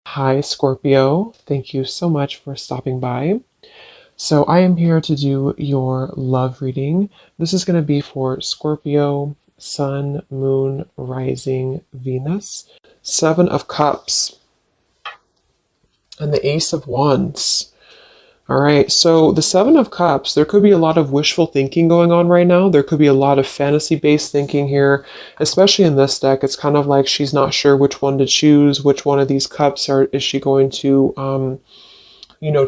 Hi, Scorpio. Thank you so much for stopping by. So, I am here to do your love reading. This is going to be for Scorpio, Sun, Moon, Rising, Venus, Seven of Cups, and the Ace of Wands. All right, so the Seven of Cups, there could be a lot of wishful thinking going on right now. There could be a lot of fantasy-based thinking here, especially in this deck. It's kind of like she's not sure which one to choose, which one of these cups is she going to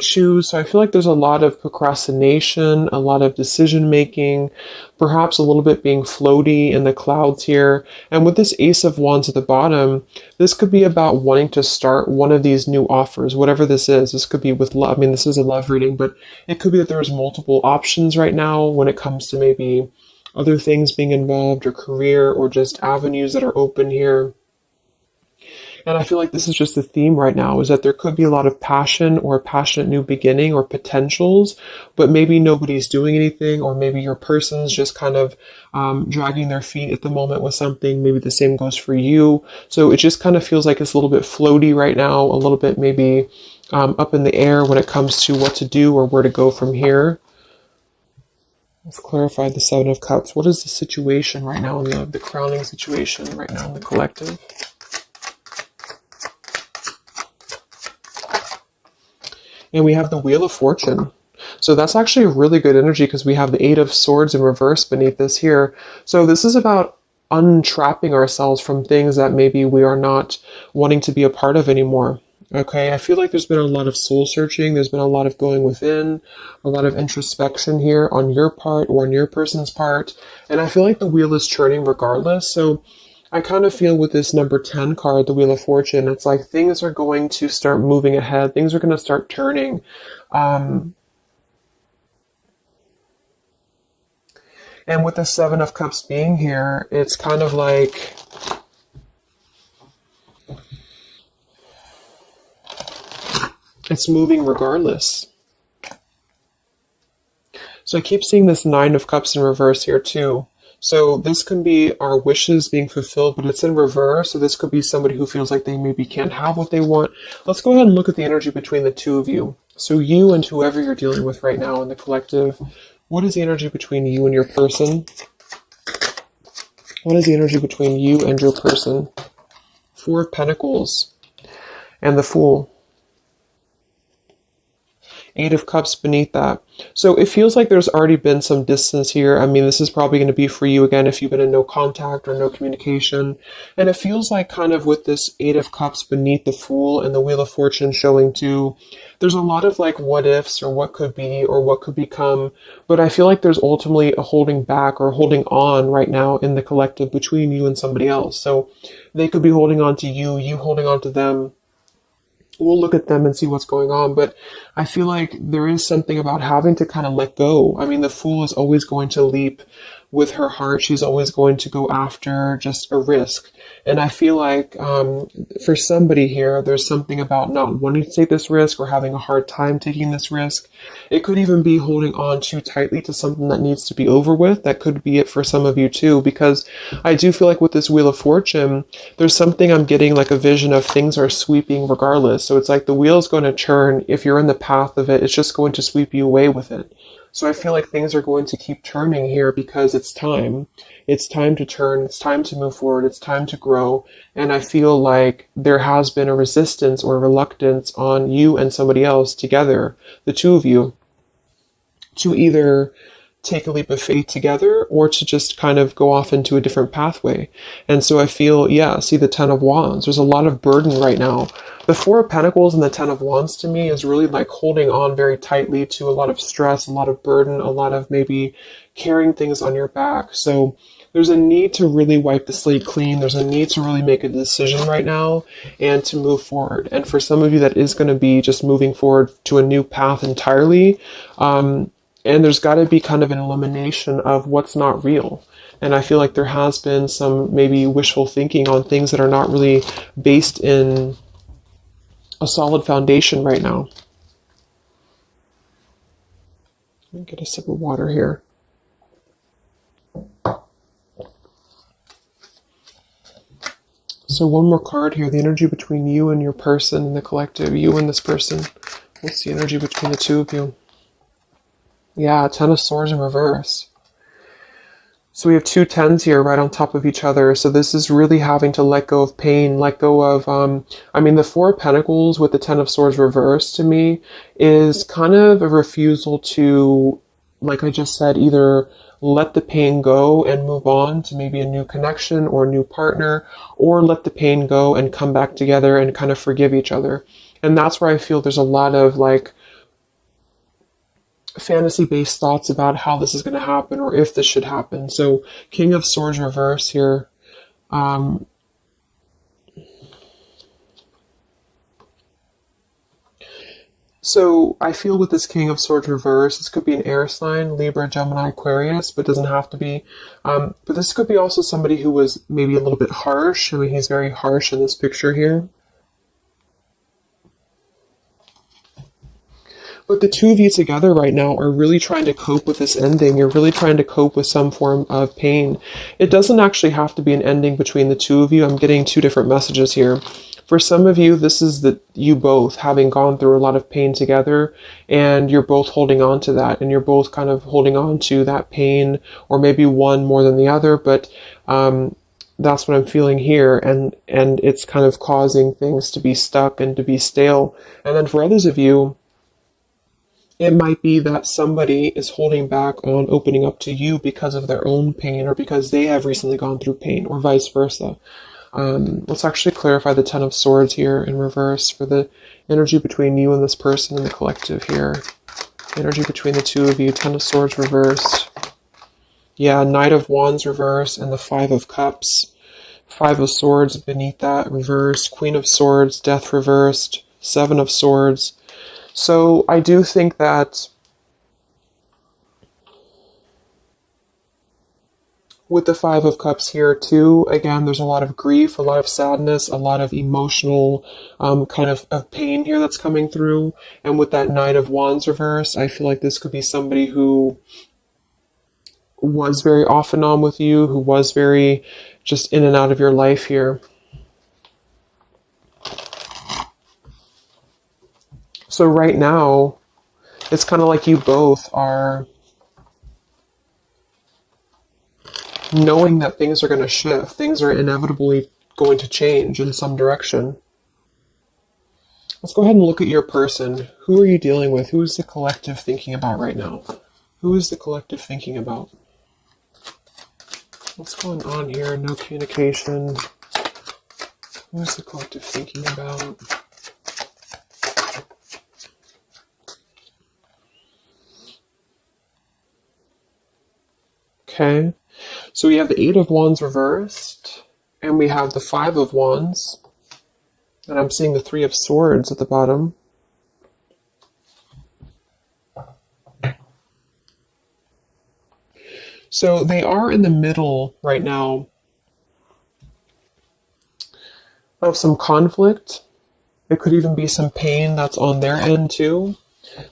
choose. So I feel like there's a lot of procrastination, a lot of decision making, perhaps a little bit being floaty in the clouds here. And with this Ace of Wands at the bottom, this could be about wanting to start one of these new offers, whatever this is. This could be with love. I mean, this is a love reading, but it could be that there's multiple options right now when it comes to maybe other things being involved or career or just avenues that are open here. And I feel like this is just the theme right now, is that there could be a lot of passion or a passionate new beginning or potentials, but maybe nobody's doing anything, or maybe your person's just kind of dragging their feet at the moment with something. Maybe the same goes for you. So it just kind of feels like it's a little bit floaty right now, a little bit maybe up in the air when it comes to what to do or where to go from here. Let's clarify the Seven of Cups. What is the situation right now in the crowning situation right now in the collective? And we have the Wheel of Fortune. So that's actually a really good energy because we have the Eight of Swords in reverse beneath this here. So this is about untrapping ourselves from things that maybe we are not wanting to be a part of anymore. Okay, I feel like there's been a lot of soul searching. There's been a lot of going within, a lot of introspection here on your part or on your person's part. And I feel like the wheel is churning regardless. So I kind of feel with this number 10 card, the Wheel of Fortune, it's like things are going to start moving ahead. Things are going to start turning. And with the Seven of Cups being here, it's kind of like it's moving regardless. So I keep seeing this Nine of Cups in reverse here too. So this can be our wishes being fulfilled, but it's in reverse. So this could be somebody who feels like they maybe can't have what they want. Let's go ahead and look at the energy between the two of you. So you and whoever you're dealing with right now in the collective, what is the energy between you and your person? What is the energy between you and your person? Four of Pentacles and the Fool. Eight of Cups beneath that. So it feels like there's already been some distance here. I mean, this is probably going to be for you again if you've been in no contact or no communication. And it feels like kind of with this Eight of Cups beneath the Fool and the Wheel of Fortune showing too, there's a lot of like what ifs or what could be or what could become. But I feel like there's ultimately a holding back or holding on right now in the collective between you and somebody else. So they could be holding on to you, you holding on to them. We'll look at them and see what's going on, but I feel like there is something about having to kind of let go. I mean, the Fool is always going to leap with her heart. She's always going to go after just a risk. And I feel like for somebody here, there's something about not wanting to take this risk or having a hard time taking this risk. It could even be holding on too tightly to something that needs to be over with. That could be it for some of you too, because I do feel like with this Wheel of Fortune, there's something I'm getting like a vision of things are sweeping regardless. So it's like the wheel is going to churn. If you're in the path of it, it's just going to sweep you away with it. So I feel like things are going to keep turning here because it's time. It's time to turn. It's time to move forward. It's time to grow. And I feel like there has been a resistance or reluctance on you and somebody else together, the two of you, to either take a leap of faith together or to just kind of go off into a different pathway. And so I feel, yeah, see the Ten of Wands. There's a lot of burden right now. The Four of Pentacles and the Ten of Wands to me is really like holding on very tightly to a lot of stress, a lot of burden, a lot of maybe carrying things on your back. So there's a need to really wipe the slate clean. There's a need to really make a decision right now and to move forward. And for some of you, that is going to be just moving forward to a new path entirely. And there's got to be kind of an elimination of what's not real. And I feel like there has been some maybe wishful thinking on things that are not really based in a solid foundation right now. Let me get a sip of water here. So one more card here, the energy between you and your person and the collective, you and this person. What's the energy between the two of you? Yeah, Ten of Swords in reverse. So we have two tens here right on top of each other. So this is really having to let go of pain, let go of, I mean, the Four of Pentacles with the Ten of Swords reversed to me is kind of a refusal to, like I just said, either let the pain go and move on to maybe a new connection or a new partner, or let the pain go and come back together and kind of forgive each other. And that's where I feel there's a lot of like fantasy-based thoughts about how this is going to happen or if this should happen. So King of Swords reverse here. So I feel with this King of Swords reverse, this could be an air sign, Libra, Gemini, Aquarius, but doesn't have to be. But this could be also somebody who was maybe a little bit harsh. I mean, he's very harsh in this picture here. But the two of you together right now are really trying to cope with this ending. You're really trying to cope with some form of pain. It doesn't actually have to be an ending between the two of you. I'm getting two different messages here. For some of you, this is you both having gone through a lot of pain together, and you're both holding on to that, and you're both kind of holding on to that pain, or maybe one more than the other, but that's what I'm feeling here, and it's kind of causing things to be stuck and to be stale. And then for others of you, it might be that somebody is holding back on opening up to you because of their own pain or because they have recently gone through pain, or vice versa. Let's actually clarify the Ten of Swords here in reverse for the energy between you and this person and the collective here. Energy between the two of you, Ten of Swords reversed. Yeah, Knight of Wands reversed and the Five of Cups. Five of Swords beneath that reversed. Queen of Swords, Death reversed. Seven of Swords. So I do think that with the Five of Cups here too, again, there's a lot of grief, a lot of sadness, a lot of emotional kind of pain here that's coming through. And with that Knight of Wands reverse, I feel like this could be somebody who was very off and on with you, who was very just in and out of your life here. So right now, it's kind of like you both are knowing that things are going to shift. Things are inevitably going to change in some direction. Let's go ahead and look at your person. Who are you dealing with? Who is the collective thinking about right now? Who is the collective thinking about? What's going on here? No communication. Who is the collective thinking about? Okay, so we have the Eight of Wands reversed, and we have the Five of Wands, and I'm seeing the Three of Swords at the bottom. So they are in the middle right now of some conflict. It could even be some pain that's on their end too.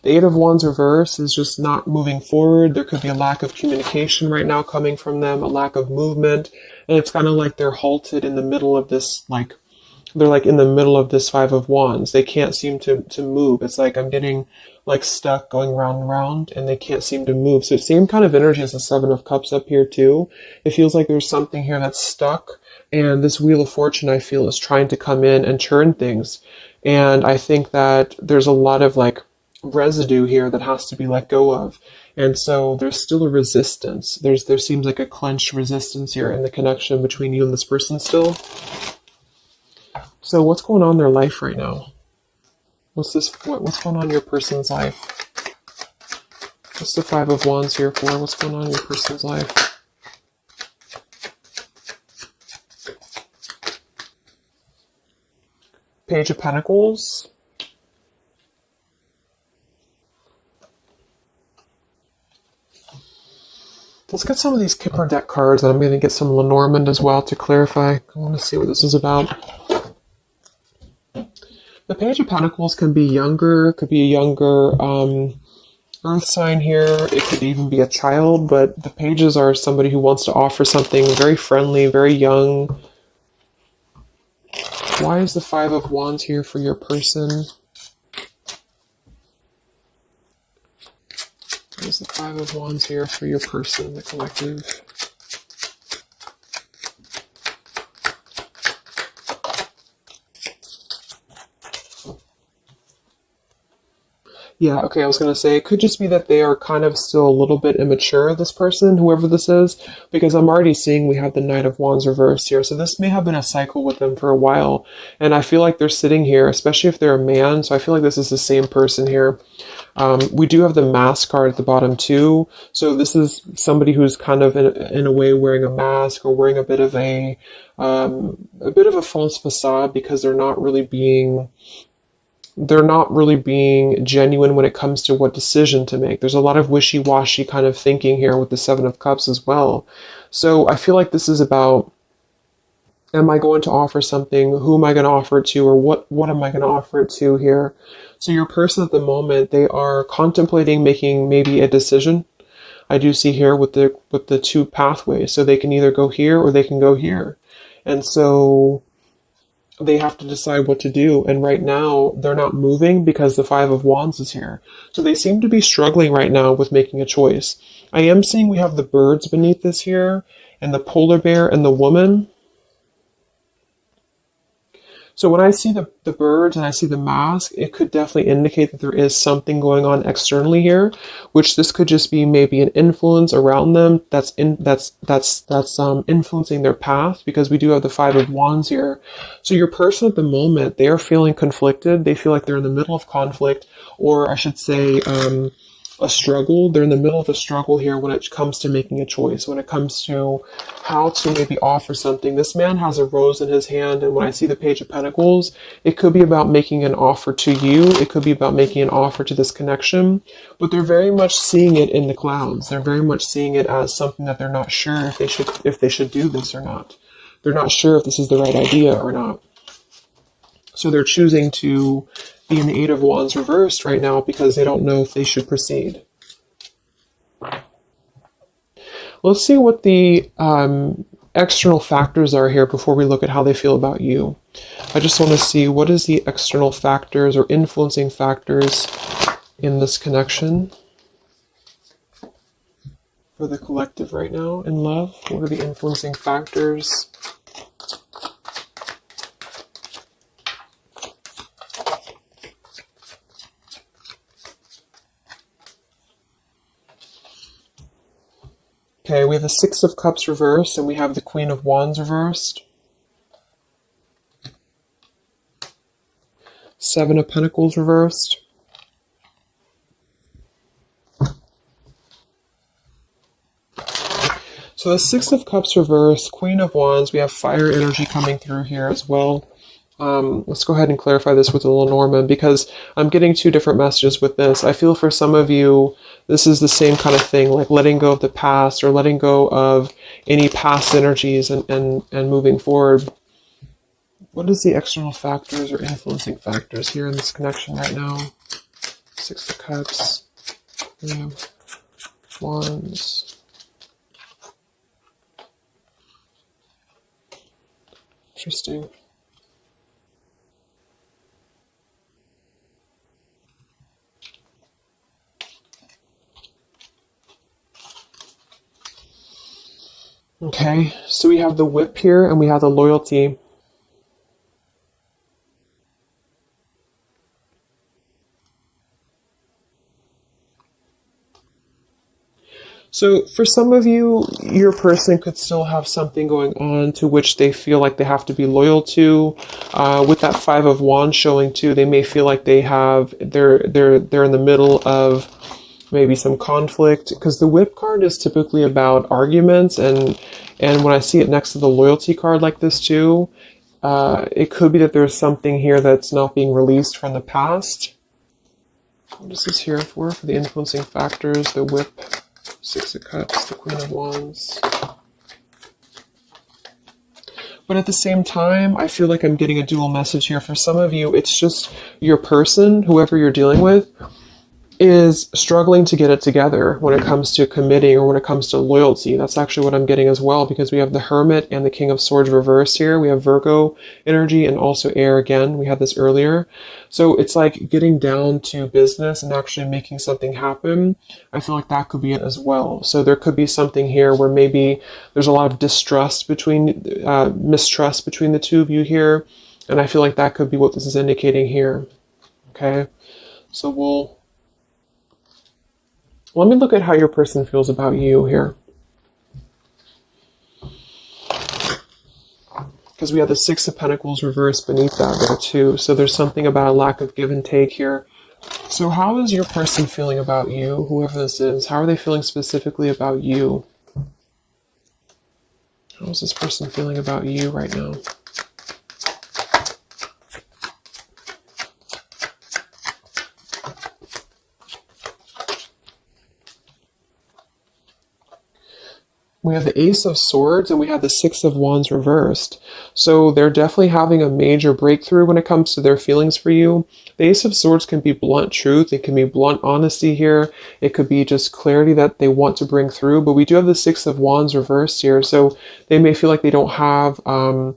The Eight of Wands reverse is just not moving forward. There could be a lack of communication right now coming from them, a lack of movement. And it's kind of like they're halted in the middle of this, they're like in the middle of this Five of Wands. They can't seem to move. It's like I'm getting like stuck going round and round and they can't seem to move. So same kind of energy as the Seven of Cups up here too. It feels like there's something here that's stuck. And this Wheel of Fortune, I feel, is trying to come in and churn things. And I think that there's a lot of residue here that has to be let go of. And so there's still a resistance. There seems like a clenched resistance here in the connection between you and this person still. So what's going on in their life right now? What's going on in your person's life? What's the Five of Wands here for? What's going on in your person's life? Page of Pentacles. Let's get some of these Kipper deck cards, and I'm going to get some Lenormand as well to clarify. I want to see what this is about. The Page of Pentacles can be younger, could be a younger earth sign here. It could even be a child, but the pages are somebody who wants to offer something very friendly, very young. Why is the Five of Wands here for your person? Why is the Five of Wands here for your person, the collective? Yeah, okay, I was going to say, it could just be that they are kind of still a little bit immature, this person, whoever this is, because I'm already seeing we have the Knight of Wands reversed here. So this may have been a cycle with them for a while. And I feel like they're sitting here, especially if they're a man. So I feel like this is the same person here. We do have the mask card at the bottom too. So this is somebody who's kind of in a way wearing a mask or wearing a bit of a false facade because they're not really being genuine when it comes to what decision to make. There's a lot of wishy-washy kind of thinking here with the Seven of Cups as well. So I feel like this is about, am I going to offer something? Who am I going to offer it to? Or what am I going to offer it to here? So your person at the moment, they are contemplating making maybe a decision. I do see here with the two pathways. So they can either go here or they can go here. And so they have to decide what to do. And right now, they're not moving because the Five of Wands is here. So they seem to be struggling right now with making a choice. I am seeing we have the birds beneath this here, and the polar bear and the woman. So when I see the birds and I see the mask, it could definitely indicate that there is something going on externally here, which this could just be maybe an influence around them that's influencing their path, because we do have the Five of Wands here. So your person at the moment, they are feeling conflicted. They feel like they're in the middle of conflict, or I should say, a struggle. They're in the middle of a struggle here when it comes to making a choice, when it comes to how to maybe offer something. This man has a rose in his hand, and when I see the Page of Pentacles, it could be about making an offer to you. It could be about making an offer to this connection, but they're very much seeing it in the clouds. They're very much seeing it as something that they're not sure if they should do this or not. They're not sure if this is the right idea or not. So they're choosing to be in the Eight of Wands reversed right now because they don't know if they should proceed. Let's see what the external factors are here before we look at how they feel about you. I just want to see what is the external factors or influencing factors in this connection for the collective right now in love. What are the influencing factors? Okay, we have the Six of Cups reversed, and we have the Queen of Wands reversed. Seven of Pentacles reversed. So the Six of Cups reversed, Queen of Wands, we have fire energy coming through here as well. Let's go ahead and clarify this with Lenormand, because I'm getting two different messages with this. I feel for some of you, this is the same kind of thing, like letting go of the past or letting go of any past energies and moving forward. What is the external factors or influencing factors here in this connection right now? Six of Cups, Wands. Interesting. Okay, so we have the Whip here and we have the Loyalty. So for some of you, your person could still have something going on to which they feel like they have to be loyal to. With that Five of Wands showing too, they may feel like they're in the middle of maybe some conflict, because the Whip card is typically about arguments, and when I see it next to the Loyalty card like this too, it could be that there's something here that's not being released from the past. What is this here for the influencing factors? The Whip, Six of Cups, the Queen of Wands. But at the same time, I feel like I'm getting a dual message here. For some of you, it's just your person, whoever you're dealing with. is struggling to get it together when it comes to committing or when it comes to loyalty. That's actually what I'm getting as well, because we have the Hermit and the King of Swords reversed here. We have Virgo energy and also air again. We had this earlier. So it's like getting down to business and actually making something happen. I feel like that could be it as well. So there could be something here where maybe there's a lot of mistrust between the two of you here. And I feel like that could be what this is indicating here. Okay. So let me look at how your person feels about you here. Because we have the Six of Pentacles reversed beneath that there too. So there's something about a lack of give and take here. So how is your person feeling about you, whoever this is? How are they feeling specifically about you? How is this person feeling about you right now? We have the Ace of Swords and we have the Six of Wands reversed. So they're definitely having a major breakthrough when it comes to their feelings for you. The Ace of Swords can be blunt truth. It can be blunt honesty here. It could be just clarity that they want to bring through. But we do have the Six of Wands reversed here. So they may feel like they don't have the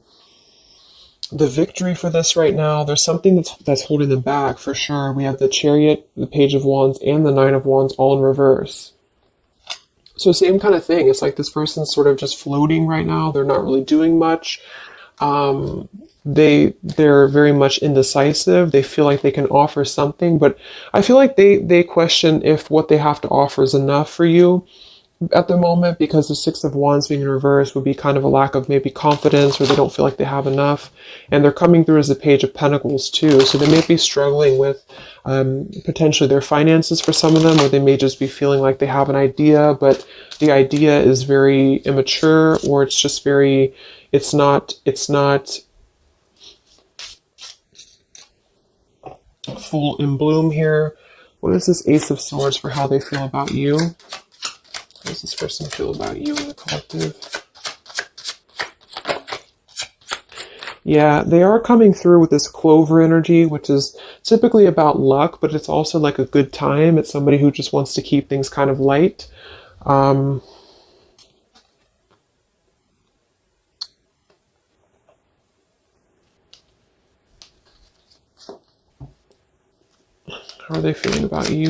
victory for this right now. There's something that's holding them back for sure. We have the Chariot, the Page of Wands, and the Nine of Wands all in reverse. So same kind of thing. It's like this person's sort of just floating right now. They're not really doing much. They're very much indecisive. They feel like they can offer something, but I feel like they question if what they have to offer is enough for you at the moment, because the Six of Wands being in reverse would be kind of a lack of maybe confidence, or they don't feel like they have enough. And they're coming through as the Page of Pentacles too. So they may be struggling with potentially their finances for some of them, or they may just be feeling like they have an idea, but the idea is very immature, or it's just very, it's not full in bloom here. What is this Ace of Swords for how they feel about you? How does this person feel about you in the collective? Yeah, they are coming through with this Clover energy, which is typically about luck, but it's also like a good time. It's somebody who just wants to keep things kind of light. How are they feeling about you?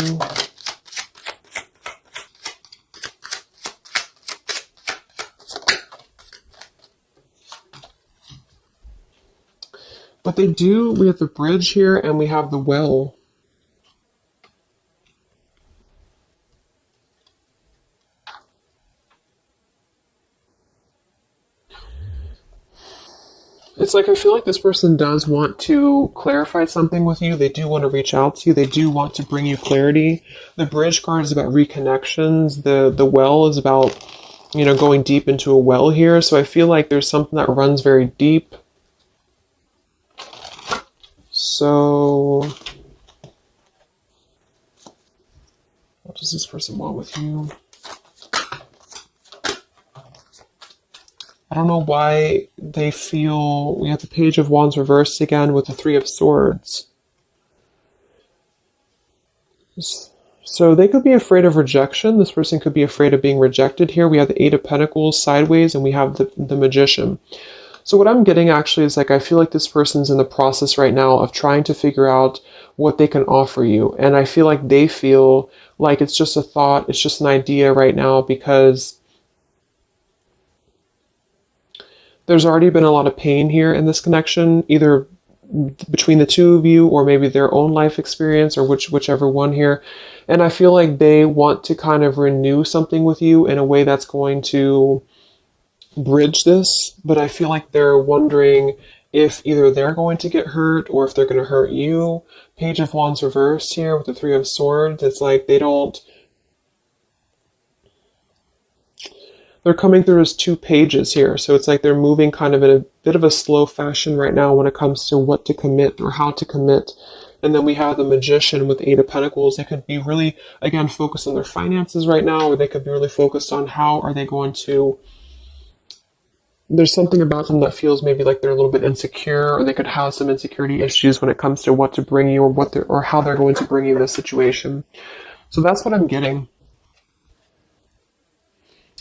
But we have the Bridge here and we have the Well. It's like I feel like this person does want to clarify something with you. They do want to reach out to you. They do want to bring you clarity. The Bridge card is about reconnections. The Well is about, going deep into a well here. So I feel like there's something that runs very deep. So what does this person want with you? I don't know why they feel... We have the Page of Wands reversed again with the Three of Swords. So they could be afraid of rejection. This person could be afraid of being rejected here. We have the Eight of Pentacles sideways and we have the Magician. So what I'm getting actually is like, I feel like this person's in the process right now of trying to figure out what they can offer you. And I feel like they feel like it's just a thought, it's just an idea right now, because there's already been a lot of pain here in this connection, either between the two of you or maybe their own life experience, or whichever one here. And I feel like they want to kind of renew something with you in a way that's going to bridge this, but I feel like they're wondering if either they're going to get hurt or if they're going to hurt you. Page of Wands reversed here with the Three of Swords. It's like they're coming through as two pages here. So it's like they're moving kind of in a bit of a slow fashion right now when it comes to what to commit or how to commit. And then we have the Magician with Eight of Pentacles. They could be really, again, focused on their finances right now, or they could be really focused on how are they going to there's something about them that feels maybe like they're a little bit insecure, or they could have some insecurity issues when it comes to what to bring you, or or how they're going to bring you this situation. So that's what I'm getting.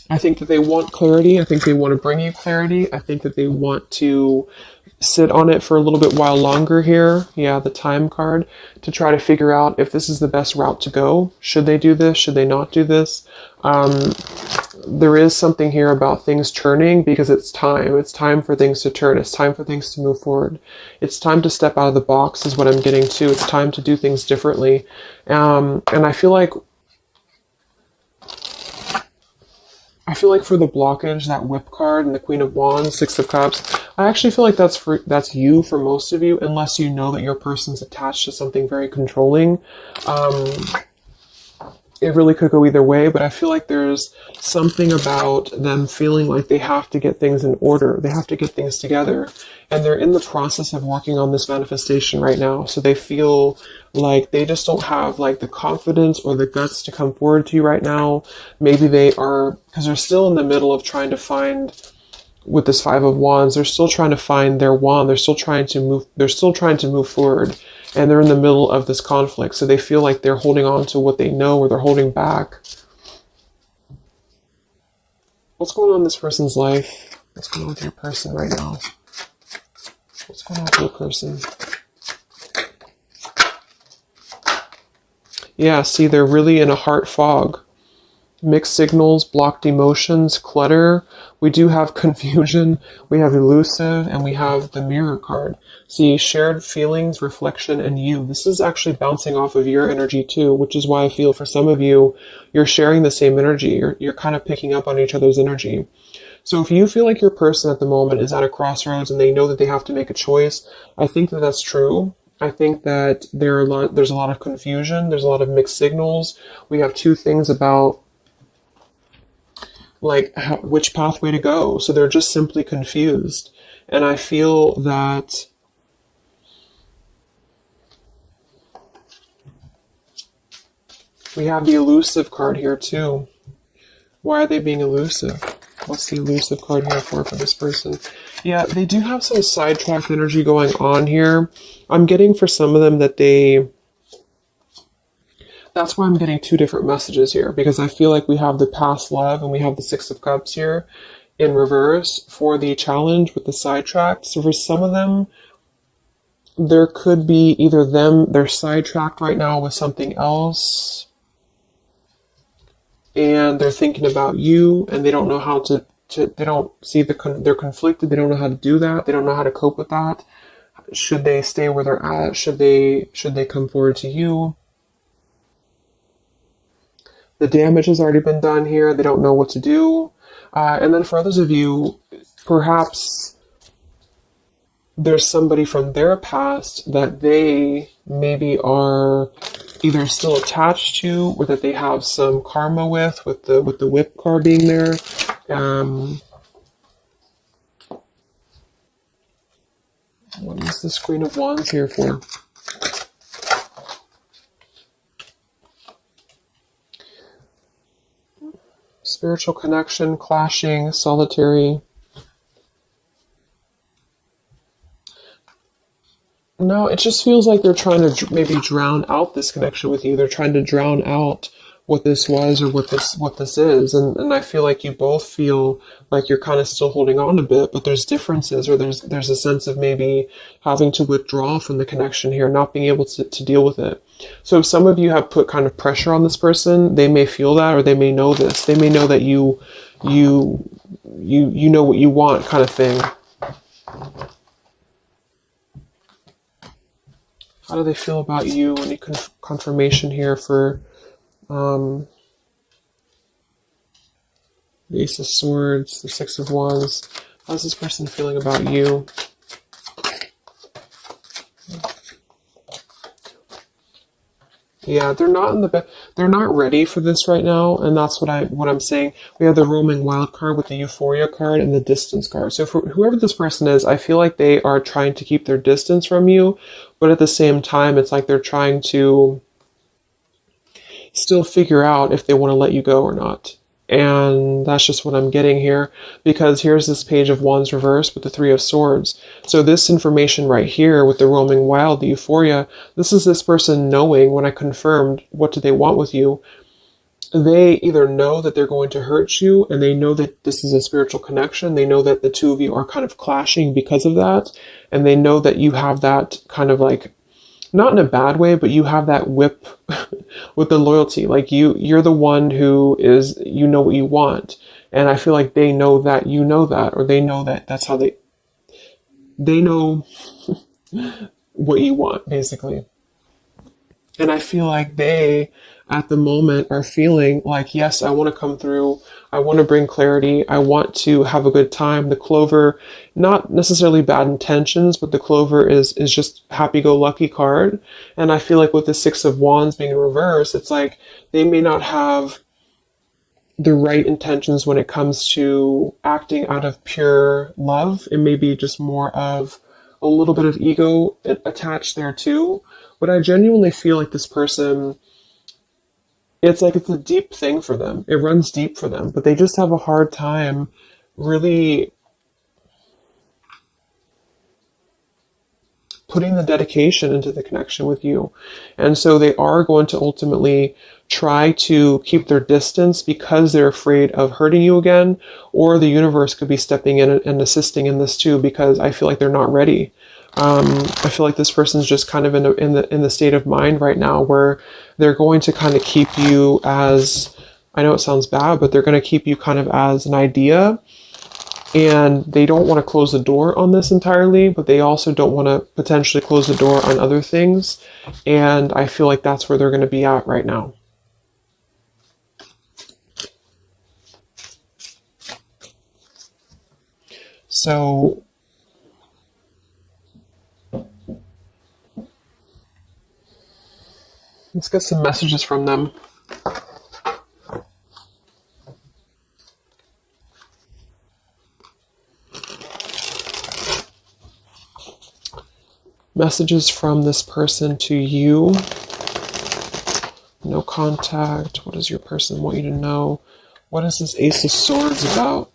I think that they want clarity. I think they want to bring you clarity. I think that they want to sit on it for a little bit while longer here. Yeah, the time card, to try to figure out if this is the best route to go. Should they do this? Should they not do this? There is something here about things turning, because it's time. It's time for things to turn. It's time for things to move forward. It's time to step out of the box is what I'm getting to. It's time to do things differently. And I feel like for the blockage, that Whip card and the Queen of Wands, Six of Cups, I actually feel like that's you for most of you, unless you know that your person's attached to something very controlling. It really could go either way, but I feel like there's something about them feeling like they have to get things in order. They have to get things together. And they're in the process of working on this manifestation right now. So they feel like they just don't have like the confidence or the guts to come forward to you right now. Maybe they are, because they're still in the middle of trying to find, with this Five of Wands, they're still trying to find their wand. They're still trying to move forward. And they're in the middle of this conflict. So they feel like they're holding on to what they know, or they're holding back. What's going on in this person's life? What's going on with your person right now? What's going on with your person? Yeah, see, they're really in a heart fog. Mixed signals, blocked emotions, clutter. We do have confusion. We have elusive, and we have the Mirror card. See, shared feelings, reflection, and you. This is actually bouncing off of your energy too, which is why I feel for some of you, you're sharing the same energy. You're kind of picking up on each other's energy. So if you feel like your person at the moment is at a crossroads and they know that they have to make a choice, I think that that's true. I think that there's a lot of confusion. There's a lot of mixed signals. We have two things about which pathway to go. So they're just simply confused. And I feel that we have the elusive card here too. Why are they being elusive? What's the elusive card here for this person? Yeah, they do have some sidetracked energy going on here. I'm getting for some of them that that's why I'm getting two different messages here, because I feel like we have the past love and we have the Six of Cups here in reverse for the challenge with the sidetracked. So for some of them, there could be either they're sidetracked right now with something else, and they're thinking about you, and they don't know how to they don't see they're conflicted. They don't know how to do that. They don't know how to cope with that. Should they stay where they're at? Should they come forward to you? The damage has already been done here. They don't know what to do. And then for others of you, perhaps there's somebody from their past that they maybe are either still attached to, or that they have some karma with the Whip card being there. What is this Queen of Wands here for? Spiritual connection, clashing, solitary. No, it just feels like they're trying to maybe drown out this connection with you. They're trying to drown out what this was or what this is. And I feel like you both feel like you're kind of still holding on a bit, but there's differences, or there's a sense of maybe having to withdraw from the connection here, not being able to deal with it. So if some of you have put kind of pressure on this person, they may feel that, or they may know this. They may know that you know what you want, kind of thing. How do they feel about you? Any confirmation here for the Ace of Swords, the Six of Wands? How's this person feeling about you? Yeah, they're not ready for this right now, and that's what I'm saying. We have the roaming wild card with the Euphoria card and the distance card. So for whoever this person is, I feel like they are trying to keep their distance from you, but at the same time, it's like they're trying to still figure out if they want to let you go or not. And that's just what I'm getting here, because here's this Page of Wands reversed with the Three of Swords. So this information right here with the roaming wild, the euphoria, this is this person knowing, when I confirmed what do they want with you, they either know that they're going to hurt you, and they know that this is a spiritual connection. They know that the two of you are kind of clashing because of that. And they know that you have that kind of like, not in a bad way, but you have that whip with the loyalty. Like you're the one who is, you know what you want. And I feel like they know that you know that, or they know that that's how they know what you want, basically. And I feel like they, at the moment, are feeling like, yes, I want to come through. I want to bring clarity. I want to have a good time. The clover, not necessarily bad intentions, but the clover is just happy-go-lucky card. And I feel like with the Six of Wands being in reverse, it's like they may not have the right intentions when it comes to acting out of pure love. It may be just more of a little bit of ego attached there too. But I genuinely feel like this person, it's like it's a deep thing for them. It runs deep for them, but they just have a hard time really putting the dedication into the connection with you. And so they are going to ultimately try to keep their distance because they're afraid of hurting you again, or the universe could be stepping in and assisting in this too, because I feel like they're not ready. I feel like this person's just kind of in the state of mind right now where they're going to kind of keep you as, I know it sounds bad, but they're going to keep you kind of as an idea, and they don't want to close the door on this entirely, but they also don't want to potentially close the door on other things. And I feel like that's where they're going to be at right now. So let's get some messages from them. Messages from this person to you. No contact. What does your person want you to know? What is this Ace of Swords about?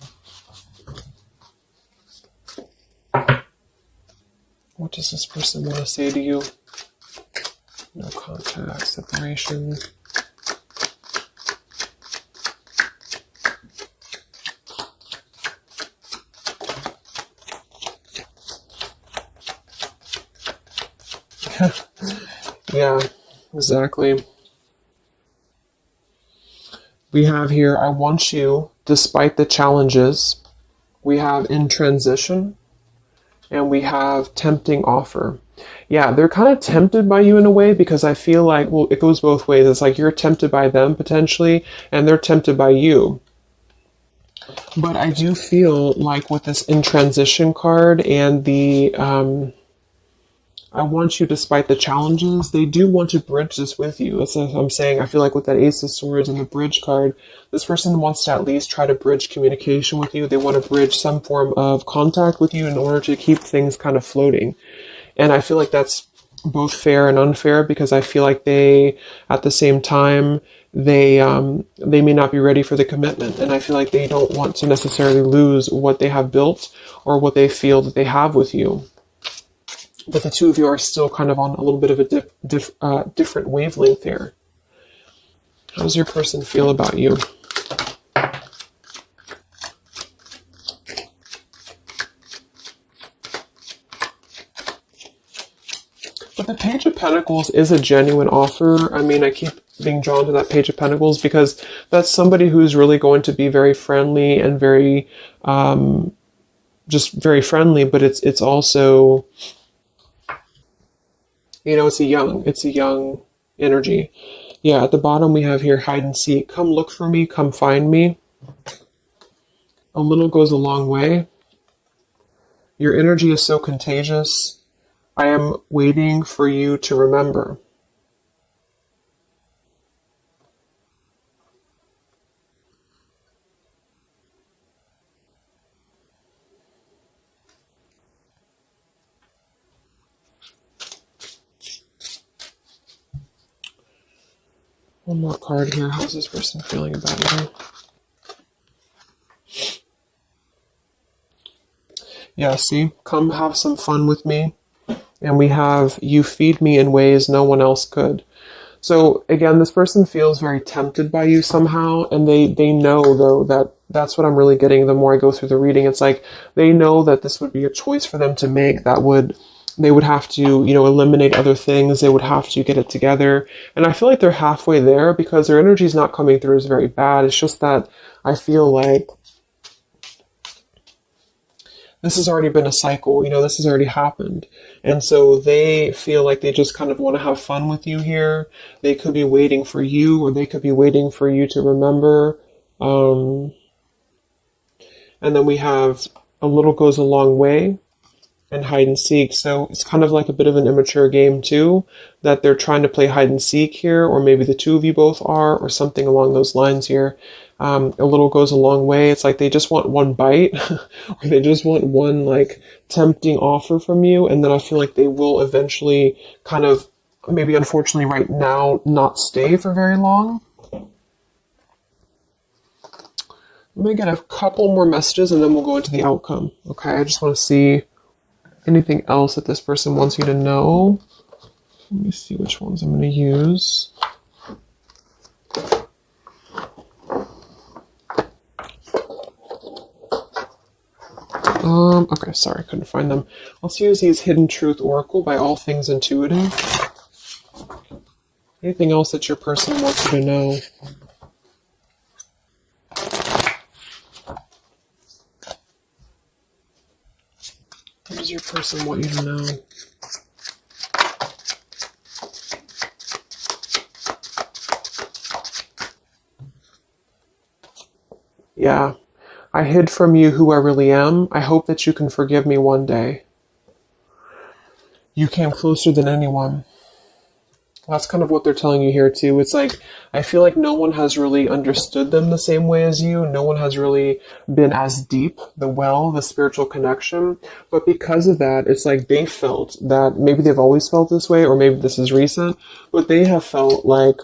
What does this person want to say to you? No contact, separation. Yeah, exactly. We have here, I want you, despite the challenges. We have in transition, and we have tempting offer. Yeah, they're kind of tempted by you in a way, because I feel like, well, it goes both ways. It's like you're tempted by them potentially, and they're tempted by you. But I do feel like with this in transition card and the I want you despite the challenges, they do want to bridge this with you. That's what I'm saying. I feel like with that Ace of Swords and the bridge card, this person wants to at least try to bridge communication with you. They want to bridge some form of contact with you in order to keep things kind of floating. And I feel like that's both fair and unfair, because I feel like they, at the same time, they may not be ready for the commitment. And I feel like they don't want to necessarily lose what they have built or what they feel that they have with you. But the two of you are still kind of on a little bit of a different wavelength here. How does your person feel about you? But the Page of Pentacles is a genuine offer. I mean, I keep being drawn to that Page of Pentacles because that's somebody who's really going to be very friendly and very, just very friendly, but it's also, you know, it's a young energy. Yeah, at the bottom we have here hide and seek. Come look for me, come find me. A little goes a long way. Your energy is so contagious. I am waiting for you to remember. One more card here. How's this person feeling about you? Yeah, see? Come have some fun with me. And we have, you feed me in ways no one else could. So again, this person feels very tempted by you somehow, and they know though that that's what I'm really getting the more I go through the reading. It's like they know that this would be a choice for them to make that would they would have to, eliminate other things. They would have to get it together. And I feel like they're halfway there because their energy is not coming through as very bad. It's just that I feel like this has already been a cycle, this has already happened. And so they feel like they just kind of want to have fun with you here. They could be waiting for you, or they could be waiting for you to remember. And then we have a little goes a long way and hide and seek. So it's kind of like a bit of an immature game too, that they're trying to play hide and seek here, or maybe the two of you both are, or something along those lines here. A little goes a long way. It's like they just want one bite, or they just want one like tempting offer from you, and then I feel like they will eventually kind of, maybe unfortunately right now, not stay for very long. Let me get a couple more messages and then we'll go into the outcome. Okay, I just want to see anything else that this person wants you to know. Let me see which ones I'm going to use. Okay, sorry, couldn't find them. Let's use these Hidden Truth Oracle by All Things Intuitive. Anything else that your person wants you to know? What does your person want you to know? Yeah. I hid from you who I really am. I hope that you can forgive me one day. You came closer than anyone. That's kind of what they're telling you here too. It's like, I feel like no one has really understood them the same way as you. No one has really been as deep, the spiritual connection. But because of that, it's like they felt that maybe they've always felt this way, or maybe this is recent, but they have felt like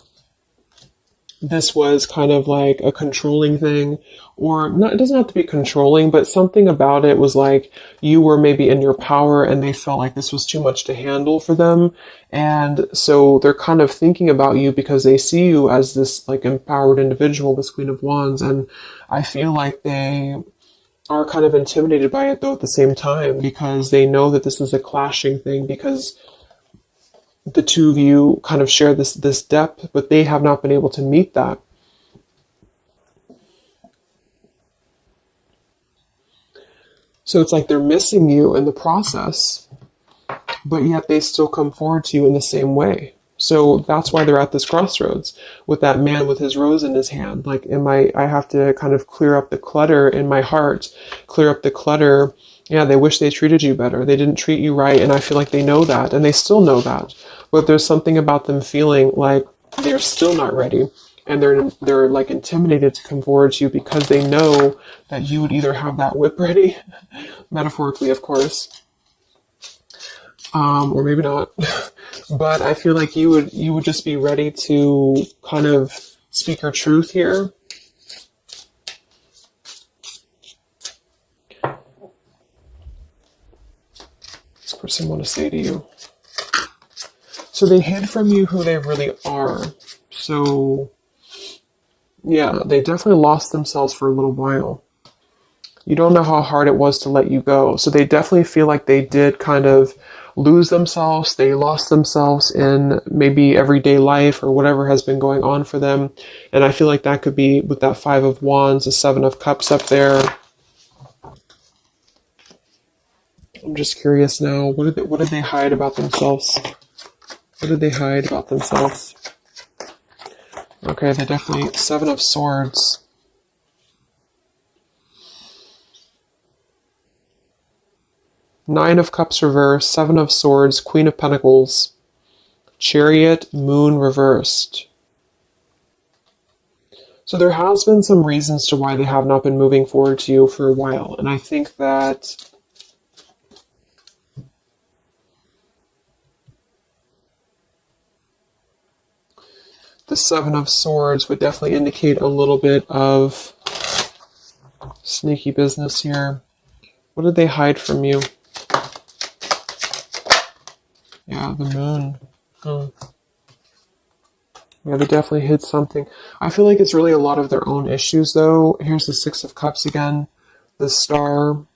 this was kind of like a controlling thing, or not, it doesn't have to be controlling, but something about it was like you were maybe in your power and they felt like this was too much to handle for them. And so they're kind of thinking about you because they see you as this like empowered individual, this Queen of Wands. And I feel like they are kind of intimidated by it though at the same time, because they know that this is a clashing thing, because the two of you kind of share this depth, but they have not been able to meet that. So it's like they're missing you in the process, but yet they still come forward to you in the same way. So that's why they're at this crossroads with that man with his rose in his hand. Like, I have to kind of clear up the clutter in my heart, clear up the clutter. Yeah, they wish they treated you better. They didn't treat you right. And I feel like they know that, and they still know that. But there's something about them feeling like they're still not ready. And they're like intimidated to come forward to you because they know that you would either have that whip ready, metaphorically, of course, or maybe not. But I feel like you would just be ready to kind of speak your truth here. This person want to say to you. So they hid from you who they really are. So yeah, they definitely lost themselves for a little while. You don't know how hard it was to let you go. So they definitely feel like they did kind of lose themselves. They lost themselves in maybe everyday life or whatever has been going on for them. And I feel like that could be with that Five of Wands, the Seven of Cups up there. I'm just curious now. What did they hide about themselves? What did they hide about themselves? Okay, they definitely... Seven of Swords. Nine of Cups reversed, Seven of Swords, Queen of Pentacles, Chariot, Moon reversed. So there has been some reasons to why they have not been moving forward to you for a while. And I think that the Seven of Swords would definitely indicate a little bit of sneaky business here. What did they hide from you? Yeah, the moon. Yeah, they definitely hid something. I feel like it's really a lot of their own issues, though. Here's the Six of Cups again. The Star.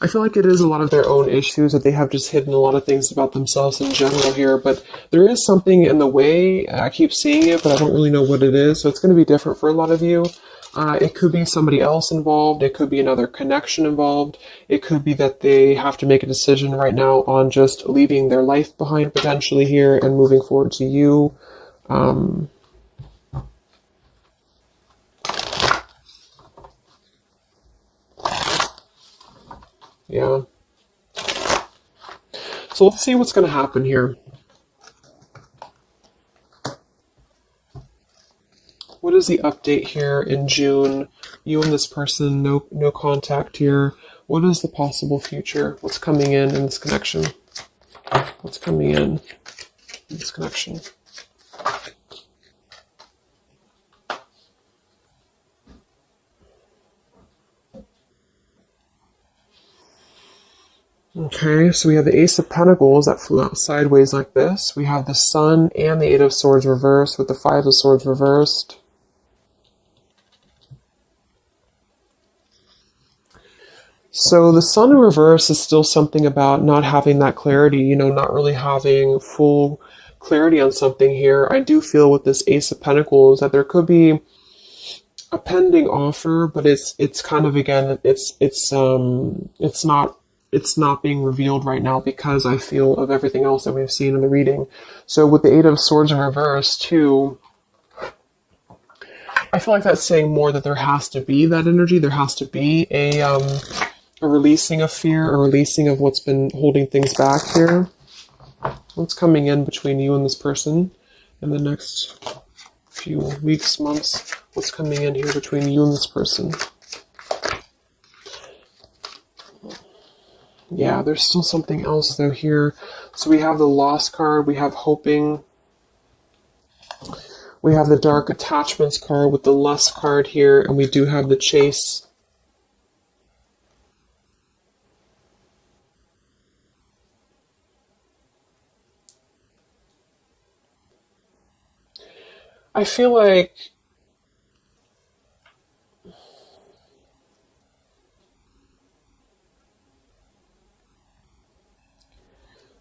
I feel like it is a lot of their own issues that they have just hidden a lot of things about themselves in general here, but there is something in the way. I keep seeing it, but I don't really know what it is, so it's going to be different for a lot of you. It could be somebody else involved. It could be another connection involved. It could be that they have to make a decision right now on just leaving their life behind potentially here and moving forward to you. Yeah. So let's see what's going to happen here. What is the update here in June? You and this person, no contact here. What is the possible future? What's coming in this connection? What's coming in this connection? Okay, so we have the Ace of Pentacles that flew out sideways like this. We have the Sun and the Eight of Swords reversed with the Five of Swords reversed. So the Sun in reverse is still something about not having that clarity, not really having full clarity on something here. I do feel with this Ace of Pentacles that there could be a pending offer, but it's kind of, again, it's not being revealed right now because I feel of everything else that we've seen in the reading. So with the Eight of Swords in reverse too, I feel like that's saying more that there has to be that energy. There has to be a releasing of fear, a releasing of what's been holding things back here. What's coming in between you and this person in the next few weeks, months? What's coming in here between you and this person? Yeah, there's still something else though here. So we have the Lost card, we have Hoping. We have the Dark Attachments card with the Lust card here, and we do have the Chase. I feel like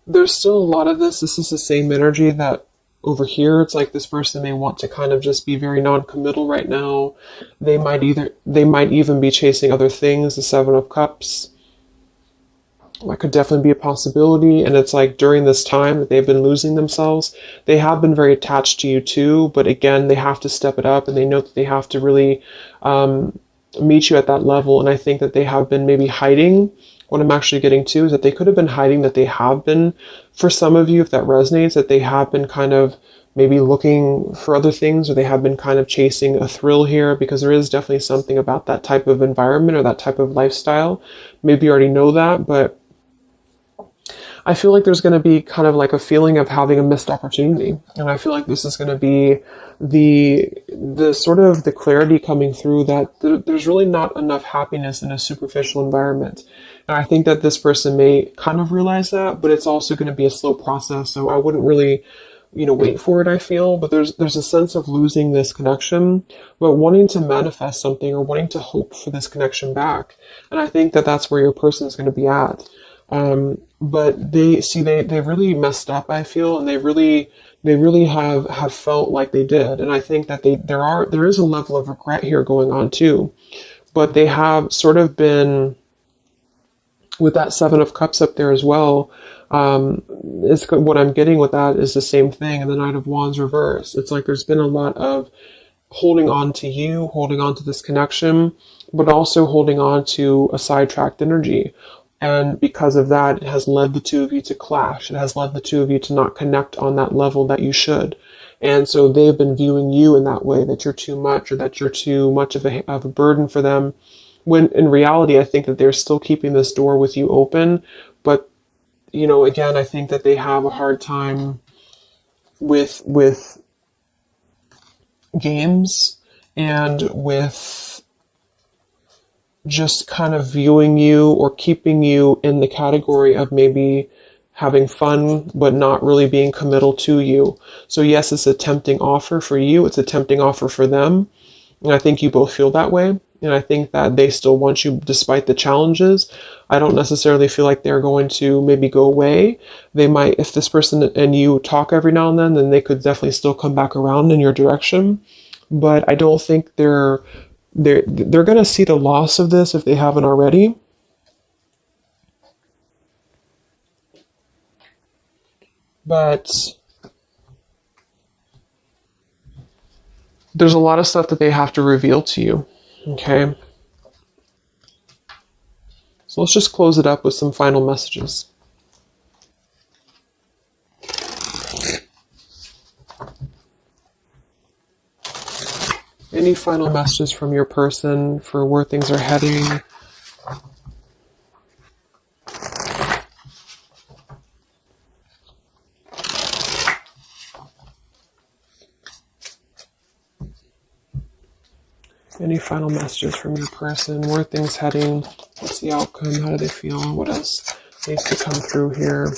there's still a lot of this. This is the same energy that over here, it's like this person may want to kind of just be very non-committal right now. They might even be chasing other things, the Seven of Cups. That could definitely be a possibility. And it's like during this time that they've been losing themselves, they have been very attached to you too, but again, they have to step it up and they know that they have to really meet you at that level. And I think that they have been maybe hiding. What I'm actually getting to is that they could have been hiding, that they have been, for some of you, if that resonates, that they have been kind of maybe looking for other things, or they have been kind of chasing a thrill here, because there is definitely something about that type of environment or that type of lifestyle. Maybe you already know that, but I feel like there's going to be kind of like a feeling of having a missed opportunity. And I feel like this is going to be the sort of the clarity coming through that there's really not enough happiness in a superficial environment. And I think that this person may kind of realize that, but it's also going to be a slow process. So I wouldn't really, wait for it, I feel. But there's a sense of losing this connection, but wanting to manifest something or wanting to hope for this connection back. And I think that that's where your person is going to be at. But they really messed up, I feel, and they really have felt like they did. And I think that there is a level of regret here going on too, but they have sort of been, with that Seven of Cups up there as well. What I'm getting with that is the same thing. And the Knight of Wands reverse. It's like there's been a lot of holding on to you, holding on to this connection, but also holding on to a sidetracked energy. And because of that, it has led the two of you to clash. It has led the two of you to not connect on that level that you should. And so they've been viewing you in that way, that you're too much, or that you're too much of a burden for them. When in reality, I think that they're still keeping this door with you open. But, again, I think that they have a hard time with games and with just kind of viewing you or keeping you in the category of maybe having fun, but not really being committal to you. So yes, it's a tempting offer for you. It's a tempting offer for them. And I think you both feel that way. And I think that they still want you despite the challenges. I don't necessarily feel like they're going to maybe go away. They might, if this person and you talk every now and then they could definitely still come back around in your direction. But I don't think they're going to see the loss of this if they haven't already. But there's a lot of stuff that they have to reveal to you. Okay. So let's just close it up with some final messages. Any final messages from your person for where things are heading? Any final messages from your person? Where are things heading? What's the outcome? How do they feel? What else needs to come through here?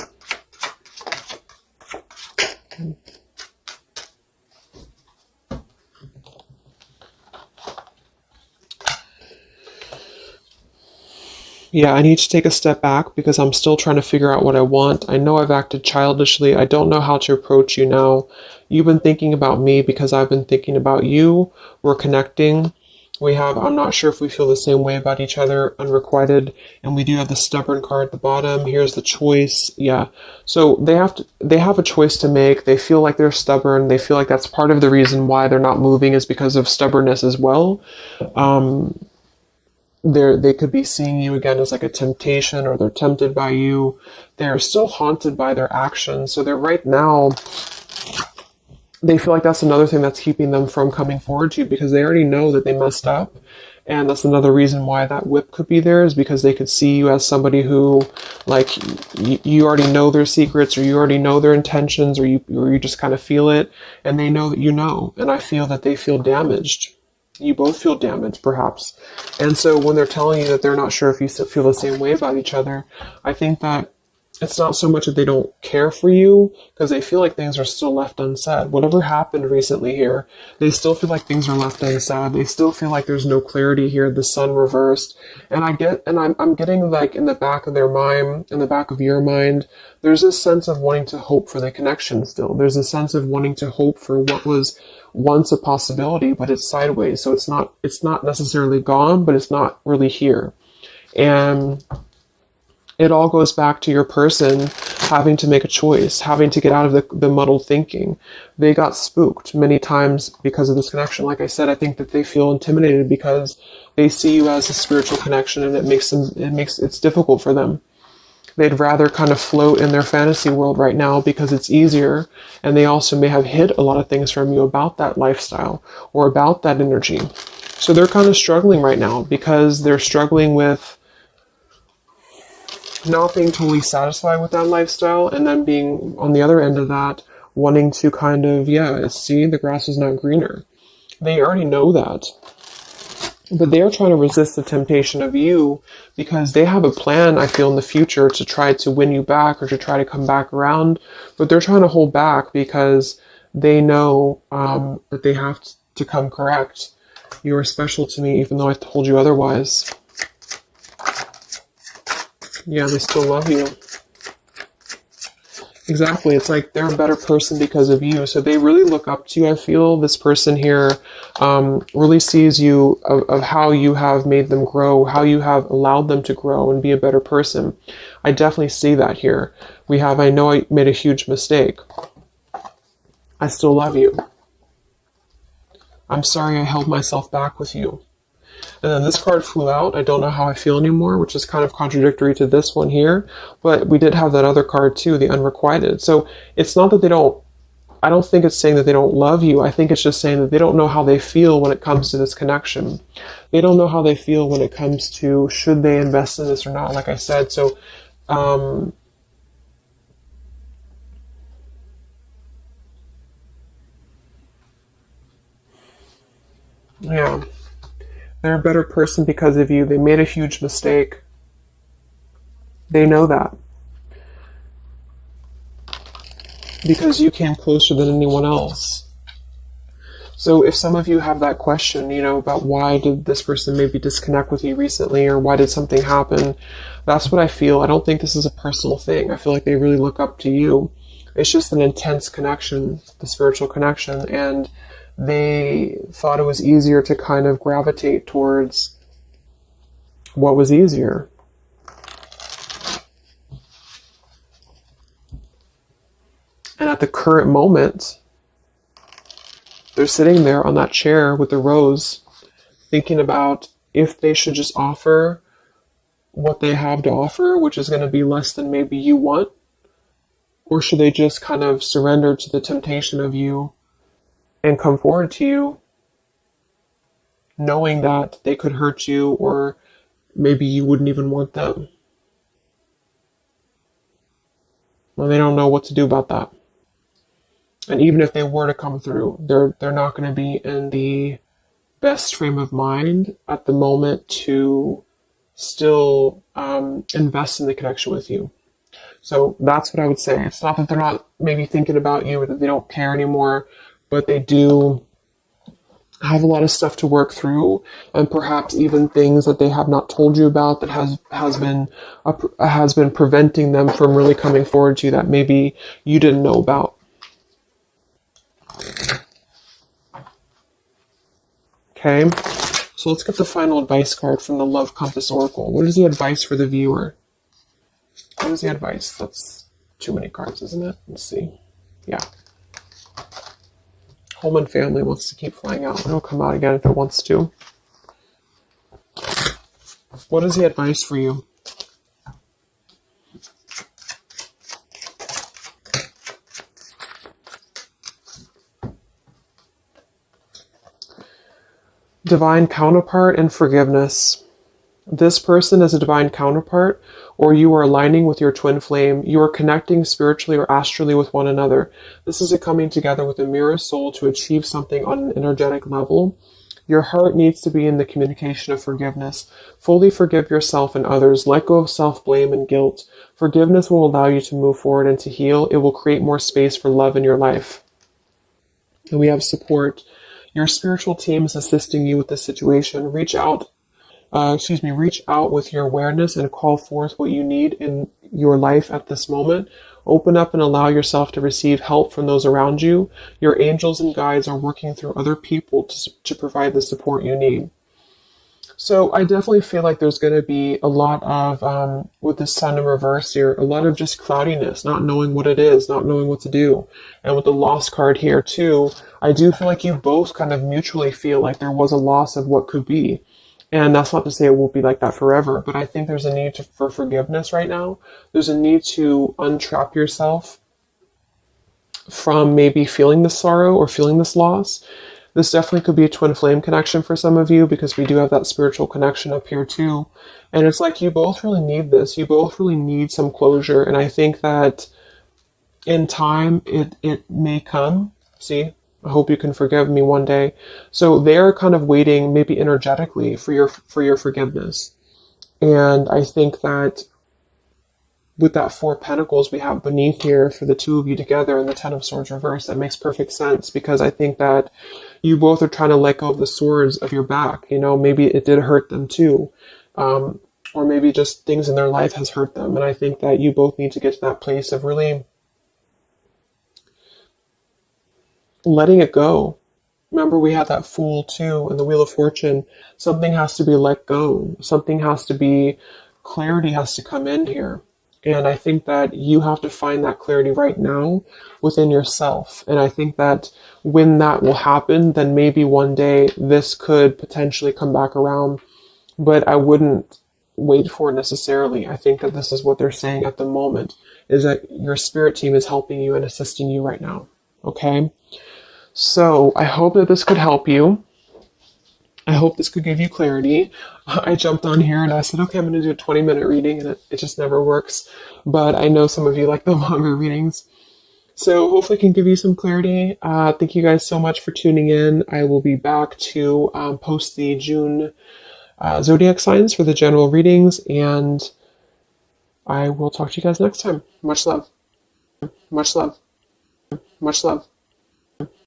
Yeah, I need to take a step back because I'm still trying to figure out what I want. I know I've acted childishly. I don't know how to approach you now. You've been thinking about me because I've been thinking about you. We're connecting. I'm not sure if we feel the same way about each other, unrequited, and we do have the stubborn card at the bottom. Here's the choice. Yeah. So they have a choice to make. They feel like they're stubborn. They feel like that's part of the reason why they're not moving is because of stubbornness as well. They could be seeing you again as like a temptation, or they're tempted by you. They're still haunted by their actions. So they're right now, they feel like that's another thing that's keeping them from coming forward to you because they already know that they messed up. And that's another reason why that whip could be there, is because they could see you as somebody who, like, you already know their secrets, or you already know their intentions, or you just kind of feel it, and they know that you know. And I feel that they feel damaged. You both feel damaged, perhaps. And so when they're telling you that they're not sure if you feel the same way about each other, I think that it's not so much that they don't care for you, because they feel like things are still left unsaid. Whatever happened recently here, they still feel like things are left unsaid. They still feel like there's no clarity here, the sun reversed. And I'm getting, like, in the back of their mind, in the back of your mind, there's this sense of wanting to hope for the connection still. There's a sense of wanting to hope for what was once a possibility, but it's sideways. So it's not necessarily gone, but it's not really here. And it all goes back to your person having to make a choice, having to get out of the muddled thinking. They got spooked many times because of this connection. Like I said, I think that they feel intimidated because they see you as a spiritual connection, and it's difficult for them. They'd rather kind of float in their fantasy world right now because it's easier, and they also may have hid a lot of things from you about that lifestyle or about that energy. So they're kind of struggling right now because they're struggling with not being totally satisfied with that lifestyle, and then being on the other end of that, wanting to kind of, see, the grass is not greener. They already know that. But they are trying to resist the temptation of you because they have a plan, I feel, in the future to try to win you back or to try to come back around. But they're trying to hold back because they know that they have to come correct. You are special to me, even though I told you otherwise. Yeah, they still love you. Exactly. It's like they're a better person because of you. So they really look up to you, I feel. This person here really sees you of how you have made them grow, how you have allowed them to grow and be a better person. I definitely see that here. I know I made a huge mistake. I still love you. I'm sorry I held myself back with you. And then this card flew out. I don't know how I feel anymore, which is kind of contradictory to this one here. But we did have that other card too, the unrequited. So it's not that I don't think it's saying that they don't love you. I think it's just saying that they don't know how they feel when it comes to this connection. They don't know how they feel when it comes to should they invest in this or not, like I said. So, yeah. They're a better person because of you. They made a huge mistake. They know that. Because you came closer than anyone else. So if some of you have that question, about why did this person maybe disconnect with you recently, or why did something happen, that's what I feel. I don't think this is a personal thing. I feel like they really look up to you. It's just an intense connection, the spiritual connection, and they thought it was easier to kind of gravitate towards what was easier. And at the current moment, they're sitting there on that chair with the rose, thinking about if they should just offer what they have to offer, which is going to be less than maybe you want, or should they just kind of surrender to the temptation of you and come forward to you, knowing that they could hurt you, or maybe you wouldn't even want them. Well, they don't know what to do about that. And even if they were to come through, they're not going to be in the best frame of mind at the moment to still invest in the connection with you. So that's what I would say. It's not that they're not maybe thinking about you or that they don't care anymore, but they do have a lot of stuff to work through, and perhaps even things that they have not told you about that has been preventing them from really coming forward to you that maybe you didn't know about. Okay, so let's get the final advice card from the Love Compass Oracle. What is the advice for the viewer? What is the advice? That's too many cards, isn't it? Let's see. Yeah. Home and family wants to keep flying out. It'll come out again if it wants to. What is the advice for you? Divine counterpart and forgiveness. This person is a divine counterpart, or you are aligning with your twin flame. You are connecting spiritually or astrally with one another. This is a coming together with a mirror soul to achieve something on an energetic level. Your heart needs to be in the communication of forgiveness. Fully forgive yourself and others. Let go of self-blame and guilt. Forgiveness will allow you to move forward and to heal. It will create more space for love in your life. And we have support. Your spiritual team is assisting you with this situation. Reach out with your awareness and call forth what you need in your life at this moment. Open up and allow yourself to receive help from those around you. Your angels and guides are working through other people to provide the support you need. So I definitely feel like there's going to be a lot of, with the sun in reverse here, a lot of just cloudiness, not knowing what it is, not knowing what to do. And with the lost card here too, I do feel like you both kind of mutually feel like there was a loss of what could be. And that's not to say it won't be like that forever, but I think there's a need for forgiveness right now. There's a need to untrap yourself from maybe feeling this sorrow or feeling this loss. This definitely could be a twin flame connection for some of you, because we do have that spiritual connection up here too. And it's like you both really need this. You both really need some closure. And I think that in time, it may come. See? I hope you can forgive me one day. So they're kind of waiting, maybe energetically, for your forgiveness. And I think that with that Four of Pentacles we have beneath here for the two of you together and the Ten of Swords reversed, that makes perfect sense, because I think that you both are trying to let go of the swords of your back. Maybe it did hurt them too. Or maybe just things in their life has hurt them. And I think that you both need to get to that place of really letting it go. Remember, we had that Fool too in the Wheel of Fortune. Something has to be let go. Something has to be, clarity has to come in here. And I think that you have to find that clarity right now within yourself. And I think that when that will happen, then maybe one day this could potentially come back around. But I wouldn't wait for it necessarily. I think that this is what they're saying at the moment, is that your spirit team is helping you and assisting you right now. Okay? So I hope that this could help you. I hope this could give you clarity. I jumped on here and I said, okay, I'm going to do a 20-minute reading, and it just never works. But I know some of you like the longer readings. So hopefully I can give you some clarity. Thank you guys so much for tuning in. I will be back to post the June zodiac signs for the general readings, and I will talk to you guys next time. Much love. Much love. Much love.